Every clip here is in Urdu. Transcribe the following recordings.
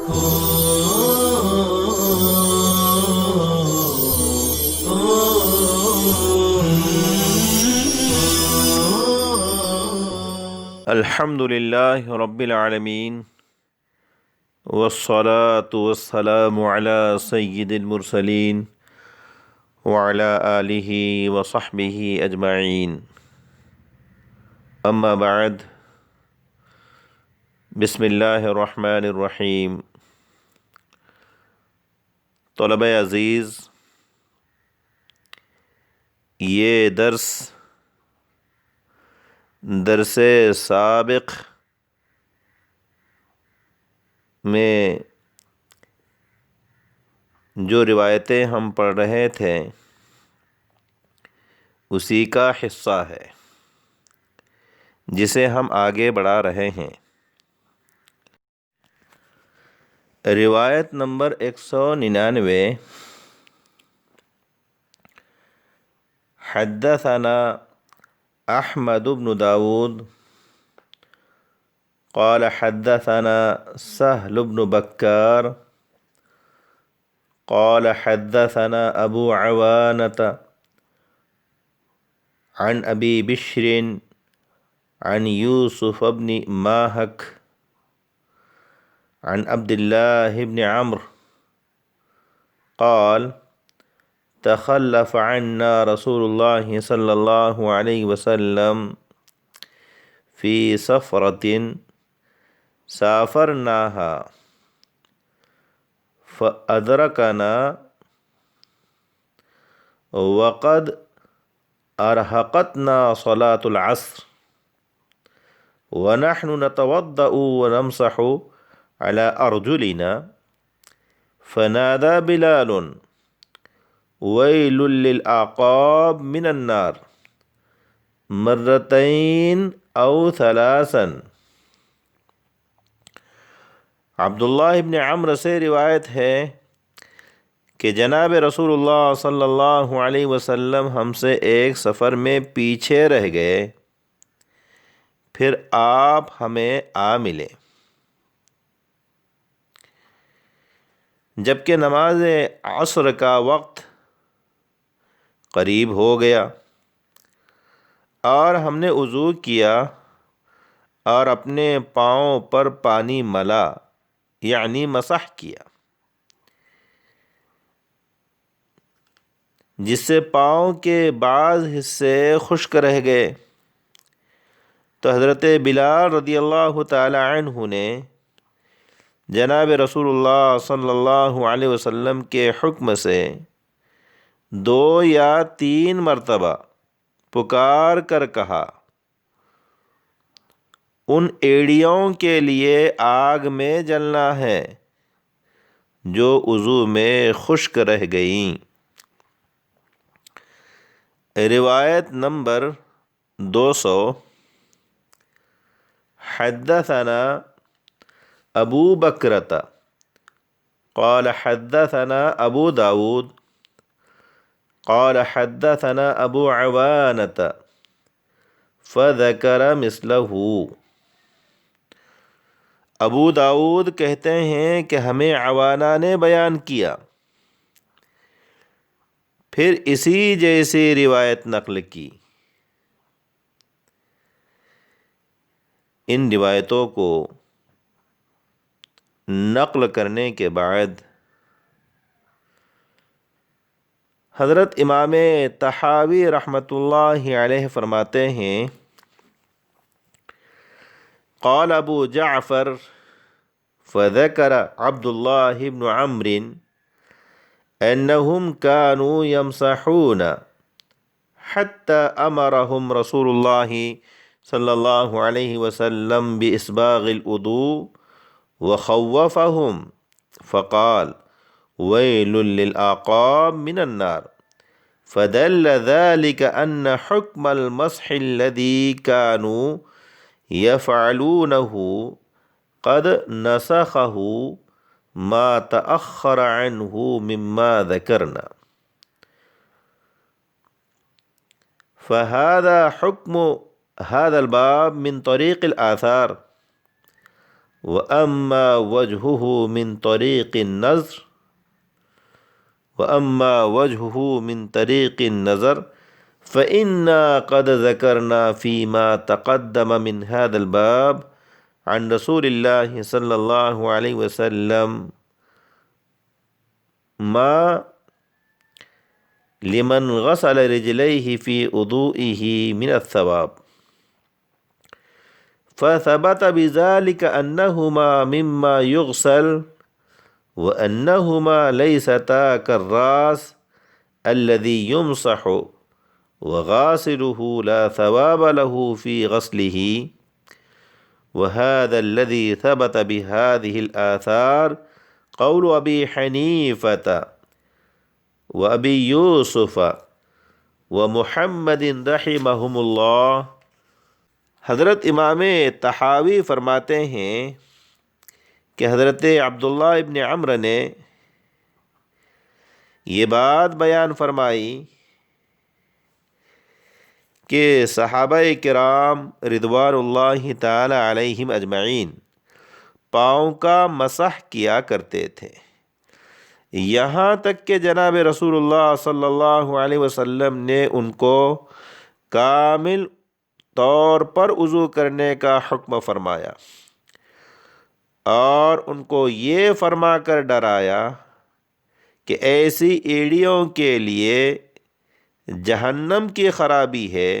الحمد للہ رب العالمین والصلاة والسلام علی سید المرسلین وعلی آلہ وصحبہ اجمعین، اما بعد، بسم اللہ الرحمن الرحیم۔ طلبہ عزیز، یہ درس سابق میں جو روایتیں ہم پڑھ رہے تھے اسی کا حصہ ہے جسے ہم آگے بڑھا رہے ہیں۔ روایت نمبر 199، حدثنا احمد بن داود قال حدثنا سهل بن بكار قال حدثنا ابو عوانة عن ابي بشر عن يوسف بن ماهك عن عبد الله بن عمرو قال تخلف عنا رسول الله صلى الله عليه وسلم في سفرة سافرناها فأدركنا وقد أرهقتنا صلاة العصر ونحن نتوضأ ونمسح على أرجلنا فنادى بلال ويل للأعقاب من النار مرتين أو ثلاثا۔ عبداللہ ابن عمرو سے روایت ہے کہ جناب رسول اللہ صلی اللہ علیہ وسلم ہم سے ایک سفر میں پیچھے رہ گئے، پھر آپ ہمیں آ ملے جبکہ نماز عصر کا وقت قریب ہو گیا، اور ہم نے وضو کیا اور اپنے پاؤں پر پانی ملا یعنی مسح کیا، جس سے پاؤں کے بعض حصے خشک رہ گئے، تو حضرت بلال رضی اللہ تعالی عنہ نے جناب رسول اللہ صلی اللہ علیہ وسلم کے حکم سے 2 یا 3 مرتبہ پکار کر کہا، ان ایڑیوں کے لیے آگ میں جلنا ہے جو وضو میں خشک رہ گئیں۔ روایت نمبر 200، حدثنا ابو بکرۃ قال حدثنا ابو داود قال حدثنا ابو عوانة فذكر مثله۔ ابو داود کہتے ہیں کہ ہمیں عوانہ نے بیان کیا، پھر اسی جیسی روایت نقل کی۔ ان روایتوں کو نقل کرنے کے بعد حضرت امام طحاوی رحمۃ اللہ علیہ فرماتے ہیں، قال ابو جعفر فذكر عبد الله بن عمرو انهم كانوا يمسحون حتى امرهم رسول الله صلى الله عليه وسلم بإسباغ الوضوء وخوفهم فقال ويل للأعقاب من النار، فدل ذلك أن حكم المسح الذي كانوا يفعلونه قد نسخه ما تأخر عنه مما ذكرنا، فهذا حكم هذا الباب من طريق الآثار وأما وجهه من طريق النظر وأما وجهه من طريق النظر فإنا قد ذكرنا فيما تقدم من هذا الباب عن رسول الله صلى الله عليه وسلم ما لمن غسل رجليه في وضوئه من الثواب فثبت بذلك أنهما مما يغسل وأنهما ليستا كالراس الذي يمسح وغاسله لا ثواب له في غسله وهذا الذي ثبت بهذه الآثار قول أبي حنيفة وأبي يوسف ومحمد رحمهم اللہ۔ حضرت امام طحاوی فرماتے ہیں کہ حضرت عبداللہ ابن عمرو نے یہ بات بیان فرمائی کہ صحابہ کرام رضوان اللہ تعالی علیہم اجمعین پاؤں کا مسح کیا کرتے تھے، یہاں تک کہ جناب رسول اللہ صلی اللہ علیہ وسلم نے ان کو کامل طور پر وضو کرنے کا حکم فرمایا اور ان کو یہ فرما کر ڈرایا کہ ایسی ایڑیوں کے لیے جہنم کی خرابی ہے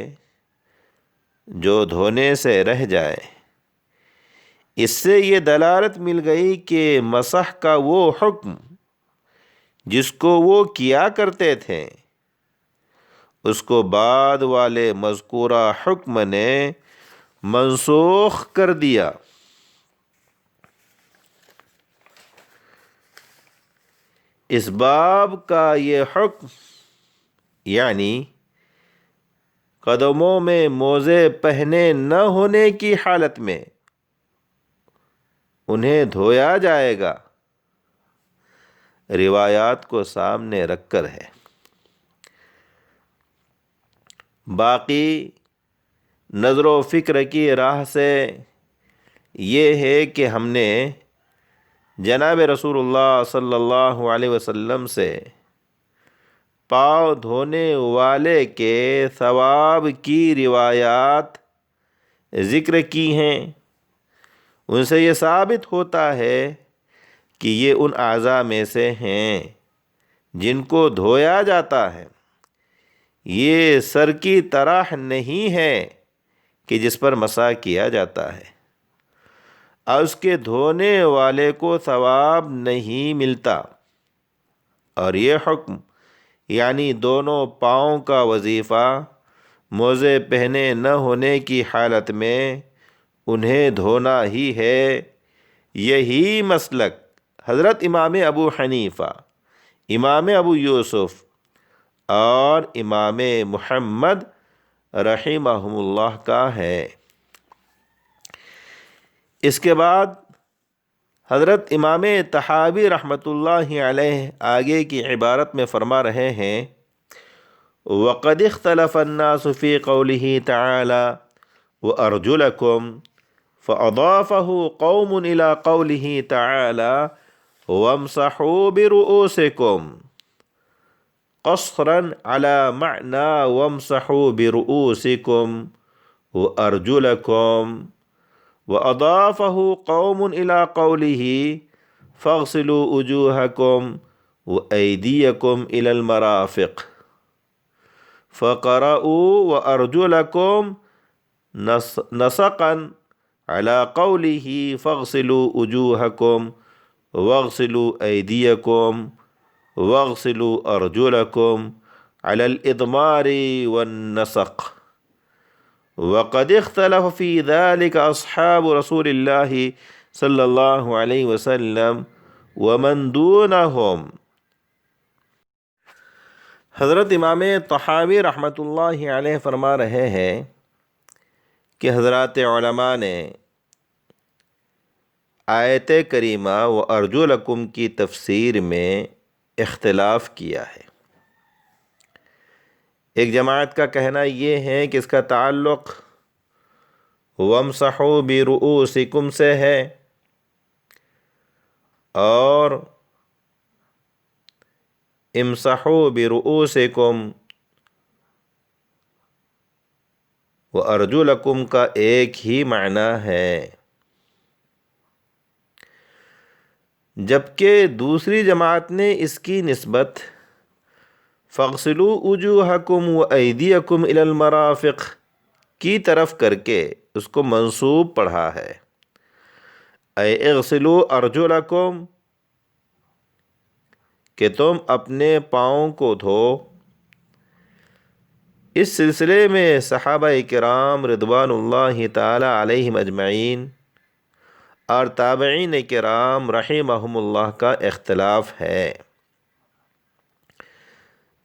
جو دھونے سے رہ جائے۔ اس سے یہ دلالت مل گئی کہ مسح کا وہ حکم جس کو وہ کیا کرتے تھے اس کو بعد والے مذکورہ حکم نے منسوخ کر دیا۔ اس باب کا یہ حکم یعنی قدموں میں موزے پہنے نہ ہونے کی حالت میں انہیں دھویا جائے گا، روایات کو سامنے رکھ کر ہے۔ باقی نظر و فکر کی راہ سے یہ ہے کہ ہم نے جناب رسول اللہ صلی اللہ علیہ وسلم سے پاؤں دھونے والے کے ثواب کی روایات ذکر کی ہیں۔ ان سے یہ ثابت ہوتا ہے کہ یہ ان اعضاء میں سے ہیں جن کو دھویا جاتا ہے۔ یہ سر کی طرح نہیں ہے کہ جس پر مسح کیا جاتا ہے اور اس کے دھونے والے کو ثواب نہیں ملتا، اور یہ حکم یعنی دونوں پاؤں کا وظیفہ موزے پہنے نہ ہونے کی حالت میں انہیں دھونا ہی ہے۔ یہی مسلک حضرت امام ابو حنیفہ، امام ابو یوسف اور امام محمد رحمہم اللہ کا ہے۔ اس کے بعد حضرت امام طحاوی رحمۃ اللہ علیہ آگے کی عبارت میں فرما رہے ہیں وَقَدْ اخْتَلَفَ النَّاسُ فِي قَوْلِهِ تَعَالَى وَأَرْجُلَكُمْ فَأَضَافَهُ قَوْمٌ إِلَىٰ قَوْلِهِ تَعَالَى وَامْسَحُوا بِرُؤُوسِكُمْ قَصْرًا عَلَى مَعْنَى وَامْسَحُوا بِرُؤُوسِكُمْ وَأَرْجُلَكُمْ وَأَضَافَهُ قَوْمٌ إِلَىٰ قَوْلِهِ فَاغْسِلُوا وُجُوهَكُمْ وَأَيْدِيَكُمْ إِلَى الْمَرَافِقِ فَقَرَأُوا وَأَرْجُلَكُمْ نَسَقًا عَلَىٰ قَوْلِهِ فَاغْسِلُوا وُجُوهَكُمْ وَاغْسِلُوا أَيْدِيَكُمْ وَاغْسِلُوا أَرْجُلَكُمْ عَلَى الْإِضْمَارِ وَالنَّسَقِ وَقَدْ اخْتَلَفَ فِي ذَلِكَ أَصْحَابُ رَسُولِ اللَّهِ صلی اللہ علیہ وسلم وَمَن دُونَهُمْ۔ حضرت امام طحاوی رحمۃ اللہ علیہ فرما رہے ہیں کہ حضرات علماء نے آیت کریمہ وَأَرْجُلَكُمْ کی تفسیر میں اختلاف کیا ہے۔ ایک جماعت کا کہنا یہ ہے کہ اس کا تعلق وَامْسَحُوا بِرُؤُوسِكُمْ سے ہے، اور امسحوا برؤوسکم وارجلکم کا ایک ہی معنی ہے، جبکہ دوسری جماعت نے اس کی نسبت فاغسلوا وجوہکم وایدیکم الی المرافق کی طرف کر کے اس کو منصوب پڑھا ہے، اے اغسلوا ارجلکم کہ تم اپنے پاؤں کو دھو۔ اس سلسلے میں صحابہ کرام رضوان اللہ تعالی علیہم اجمعین اور تابعین کرام رحمہم اللہ کا اختلاف ہے،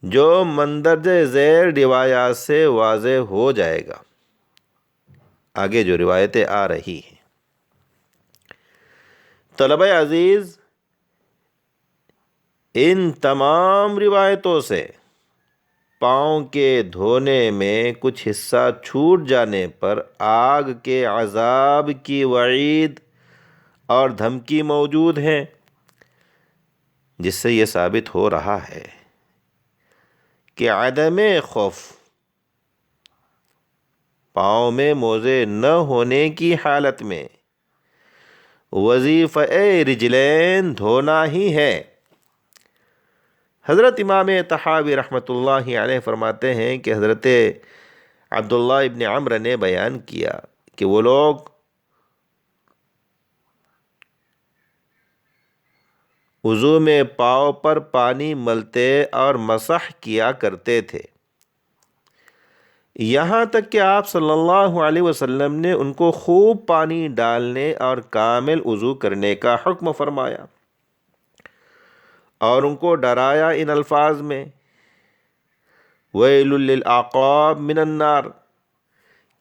جو مندرجہ ذیل روایات سے واضح ہو جائے گا۔ آگے جو روایتیں آ رہی ہیں، طلبہ عزیز، ان تمام روایتوں سے پاؤں کے دھونے میں کچھ حصہ چھوٹ جانے پر آگ کے عذاب کی وعید اور دھمکی موجود ہے، جس سے یہ ثابت ہو رہا ہے کہ عدم خوف، پاؤں میں موزے نہ ہونے کی حالت میں وظیفہ رجلین دھونا ہی ہے۔ حضرت امام طحاوی رحمۃ اللہ علیہ فرماتے ہیں کہ حضرت عبداللہ ابن عمرو نے بیان کیا کہ وہ لوگ وضو میں پاؤں پر پانی ملتے اور مسح کیا کرتے تھے، یہاں تک کہ آپ صلی اللہ علیہ وسلم نے ان کو خوب پانی ڈالنے اور کامل وضو کرنے کا حکم فرمایا اور ان کو ڈرایا ان الفاظ میں، وَيْلٌ لِّلْأَعْقَابِ مِنَ النَّارِ،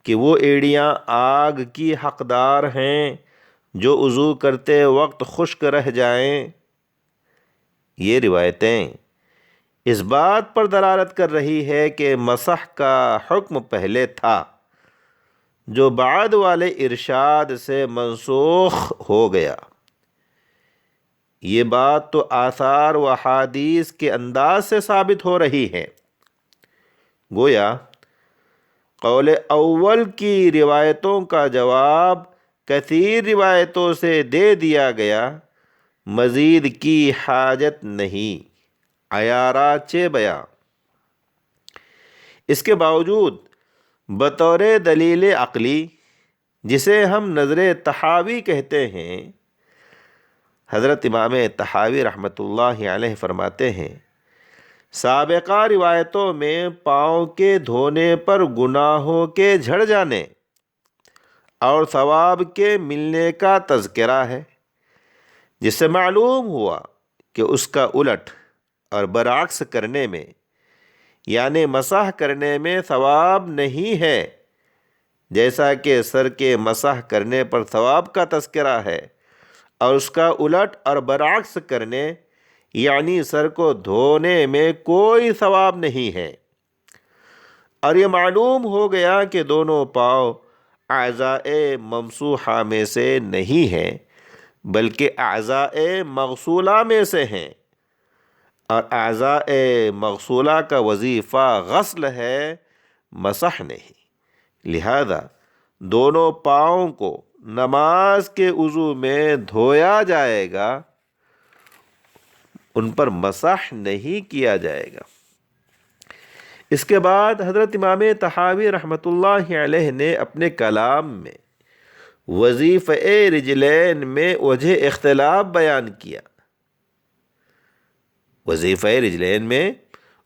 کہ وہ ایڑیاں آگ کی حقدار ہیں جو وضو کرتے وقت خشک رہ جائیں۔ یہ روایتیں اس بات پر دلالت کر رہی ہے کہ مسح کا حکم پہلے تھا، جو بعد والے ارشاد سے منسوخ ہو گیا۔ یہ بات تو آثار و احادیث کے انداز سے ثابت ہو رہی ہے، گویا قول اول کی روایتوں کا جواب کثیر روایتوں سے دے دیا گیا، مزید کی حاجت نہیں۔ عیارات بیاں، اس کے باوجود بطور دلیل عقلی، جسے ہم نظر طحاوی کہتے ہیں، حضرت امام طحاوی رحمۃ اللہ علیہ فرماتے ہیں، سابقہ روایتوں میں پاؤں کے دھونے پر گناہوں کے جھڑ جانے اور ثواب کے ملنے کا تذکرہ ہے، جس سے معلوم ہوا کہ اس کا الٹ اور برعکس کرنے میں، یعنی مسح کرنے میں ثواب نہیں ہے، جیسا کہ سر کے مسح کرنے پر ثواب کا تذکرہ ہے، اور اس کا الٹ اور برعکس کرنے یعنی سر کو دھونے میں کوئی ثواب نہیں ہے۔ اور یہ معلوم ہو گیا کہ دونوں پاؤں اعضاء ممسوحہ میں سے نہیں ہیں، بلکہ اعضاء مغسولہ میں سے ہیں، اور اعضاء مغسولہ کا وظیفہ غسل ہے، مسح نہیں۔ لہذا دونوں پاؤں کو نماز کے وضو میں دھویا جائے گا، ان پر مسح نہیں کیا جائے گا۔ اس کے بعد حضرت امام طحاوی رحمۃ اللہ علیہ نے اپنے کلام میں وظیفہ رجلین میں وجہ اختلاف بیان کیا۔ وظیفہ رجلین میں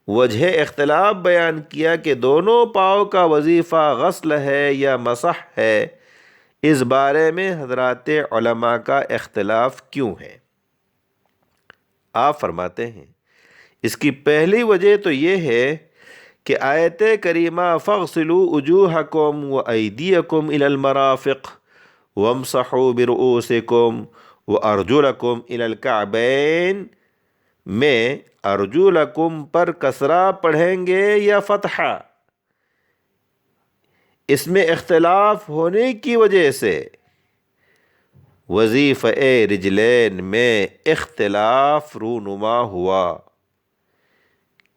وجہ اختلاف بیان کیا کہ دونوں پاؤں کا وظیفہ غسل ہے یا مسح ہے، اس بارے میں حضرات علماء کا اختلاف کیوں ہے؟ آپ فرماتے ہیں، اس کی پہلی وجہ تو یہ ہے کہ آیت کریمہ فَاغْسِلُوا وُجُوهَكُمْ وَأَيْدِيَكُمْ إِلَى الْمَرَافِقِ وَامْسَحُوا بِرُؤُوسِكُمْ وَأَرْجُلَكُمْ إِلَى الْكَعْبَيْنِ میں ارجلکم پر کسرہ پڑھیں گے یا فتحہ، اس میں اختلاف ہونے کی وجہ سے وظیفہ رجلین میں اختلاف رونما ہوا،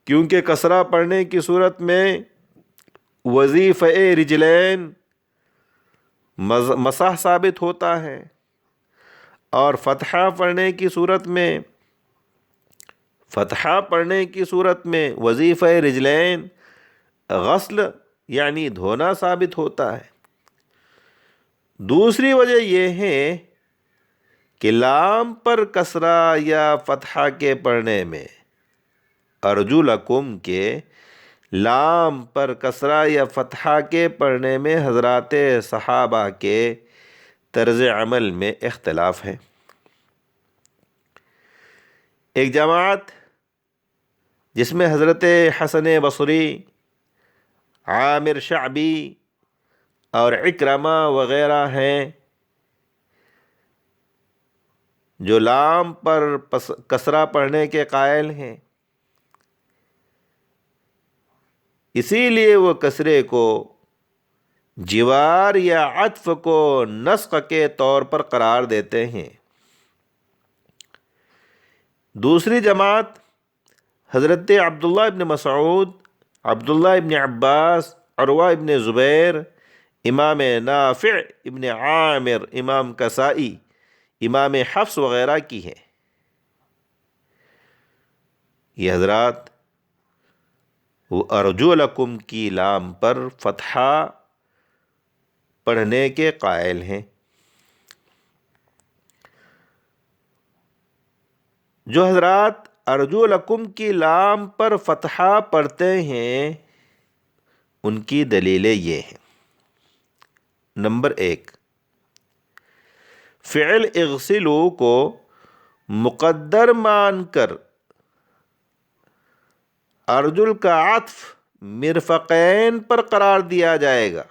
کیونکہ کسرہ پڑھنے کی صورت میں وظیفہ رجلین مسح ثابت ہوتا ہے، اور فتحہ پڑھنے کی صورت میں وظیفہ رجلین غسل یعنی دھونا ثابت ہوتا ہے۔ دوسری وجہ یہ ہے کہ لام پر کسرہ یا فتحہ کے پڑھنے میں، ارجلکم کے لام پر کسرہ یا فتحہ کے پڑھنے میں حضرات صحابہ کے طرز عمل میں اختلاف ہے۔ ایک جماعت جس میں حضرت حسن بصری، عامر شعبی اور اکرمہ وغیرہ ہیں، جو لام پر کسرہ پڑھنے کے قائل ہیں، اسی لیے وہ کسرے کو جوار یا عطف کو نسخ کے طور پر قرار دیتے ہیں۔ دوسری جماعت حضرت عبداللہ ابن مسعود، عبداللہ ابن عباس، عروہ ابن زبیر، امام نافع ابن عامر، امام کسائی، امام حفص وغیرہ کی ہے۔ یہ حضرات وہ ارجلکم کی لام پر فتحہ پڑھنے کے قائل ہیں۔ جو حضرات ارجلکم کی لام پر فتحہ پڑھتے ہیں ان کی دلیلیں یہ ہیں۔ نمبر 1، فعل اغسلو کو مقدر مان کر ارجل کا عطف مرفقین پر قرار دیا جائے گا،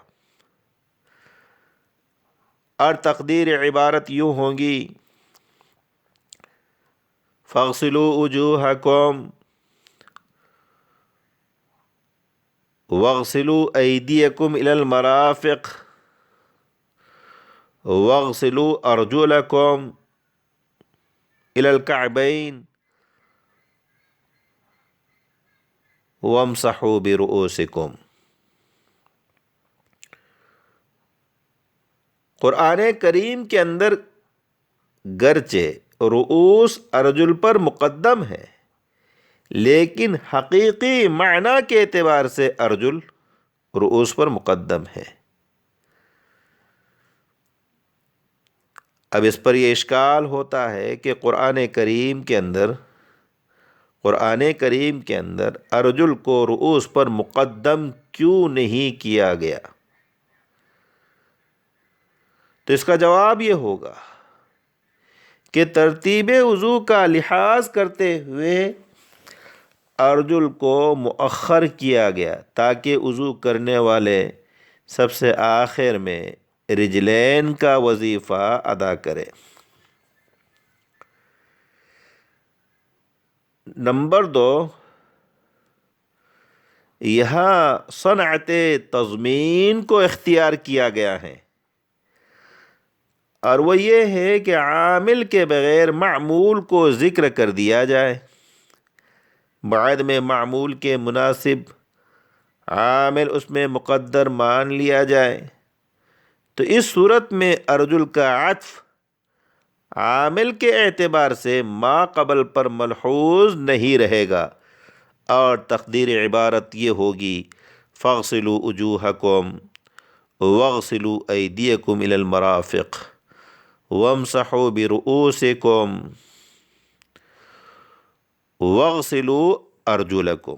اور تقدیر عبارت یوں ہوگی: فاغسلوا وجوہکم واغسلوا ایدیکم الی المرافق واغسلوا ارجلکم الی الکعبین وامسحوا برؤوسکم۔ قرآن کریم کے اندر گرچہ رؤوس ارجل پر مقدم ہے، لیکن حقیقی معنی کے اعتبار سے ارجل رؤوس پر مقدم ہے۔ اب اس پر یہ اشکال ہوتا ہے کہ قرآن کریم کے اندر ارجل کو رؤوس پر مقدم کیوں نہیں کیا گیا؟ تو اس کا جواب یہ ہوگا کہ ترتیب وضو کا لحاظ کرتے ہوئے ارجل کو مؤخر کیا گیا، تاکہ وضو کرنے والے سب سے آخر میں رجلین کا وظیفہ ادا کرے۔ نمبر 2، یہاں صنعت تضمین کو اختیار کیا گیا ہے، اور وہ یہ ہے کہ عامل کے بغیر معمول کو ذکر کر دیا جائے، بعد میں معمول کے مناسب عامل اس میں مقدر مان لیا جائے، تو اس صورت میں ارجل کا عطف عامل کے اعتبار سے ما قبل پر ملحوظ نہیں رہے گا، اور تقدیر عبارت یہ ہوگی: فاغسلوا وجوہکم واغسلوا ایدیکم الی المرافق وامسحوا برؤوسکم واغسلوا ارجلکم۔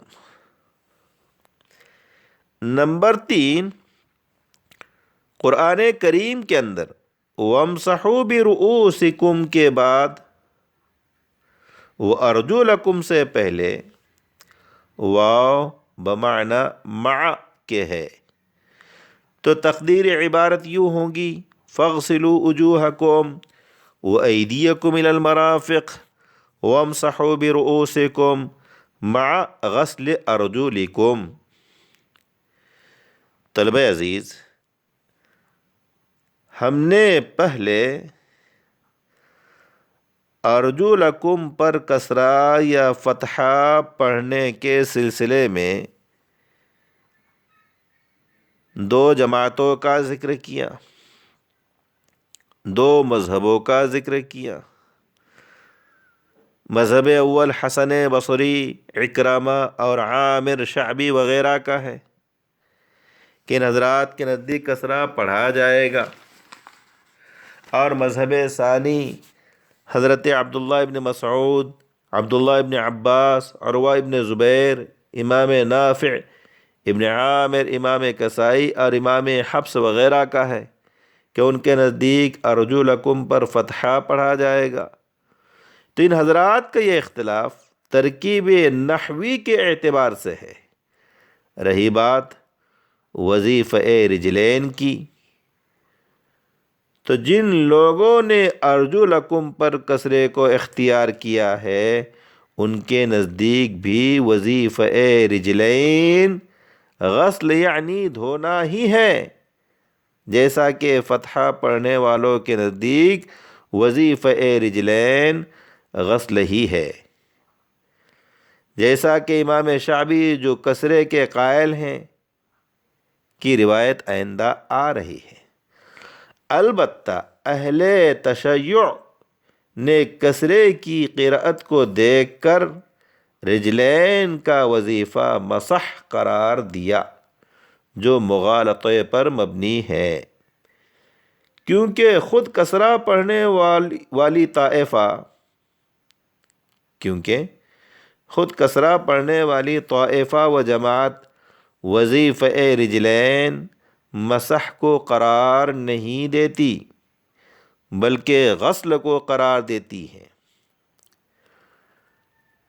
نمبر 3، قرآن کریم کے اندر وامسحوا برؤوسکم کے بعد وارجلکم سے پہلے واو بمعنی مع کے ہے، تو تقدیر عبارت یوں ہوگی: فاغسلوا وجوہکم وایدیکم الی المرافق وامسحوا برؤوسکم مع غسل ارجلکم۔ طلبہ عزیز، ہم نے پہلے ارجلکم پر کسرہ یا فتحہ پڑھنے کے سلسلے میں دو جماعتوں کا ذکر کیا، دو مذہبوں کا ذکر کیا۔ مذہب اول حسن بصری، اکرامہ اور عامر شعبی وغیرہ کا ہے کہ ان حضرات کے نزدیک کسرہ پڑھا جائے گا، اور مذہب ثانی حضرت عبداللہ ابن مسعود، عبداللہ ابن عباس، عروہ ابن زبیر، امام نافع، ابن عامر، امام کسائی اور امام حفص وغیرہ کا ہے کہ ان کے نزدیک ارجلکم پر فتحہ پڑھا جائے گا۔ تو ان حضرات کا یہ اختلاف ترکیب نحوی کے اعتبار سے ہے۔ رہی بات وظیفہ رجلین کی، تو جن لوگوں نے ارجلکم پر کسرے کو اختیار کیا ہے ان کے نزدیک بھی وظیفہ رجلین غسل یعنی دھونا ہی ہے، جیسا کہ فتحہ پڑھنے والوں کے نزدیک وظیفہ رجلین غسل ہی ہے، جیسا کہ امام شعبی جو کسرے کے قائل ہیں کی روایت آئندہ آ رہی ہے۔ البتہ اہل تشیع نے کسرے کی قرأت کو دیکھ کر رجلین کا وظیفہ مسح قرار دیا، جو مغالطے پر مبنی ہے، کیونکہ خود کسرہ پڑھنے والی طائفہ و جماعت وظیفہ رجلین مسح کو قرار نہیں دیتی بلکہ غسل کو قرار دیتی ہے۔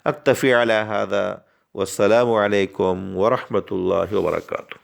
اکتفی علی ھذا والسلام علیکم ورحمۃ اللہ وبرکاتہ۔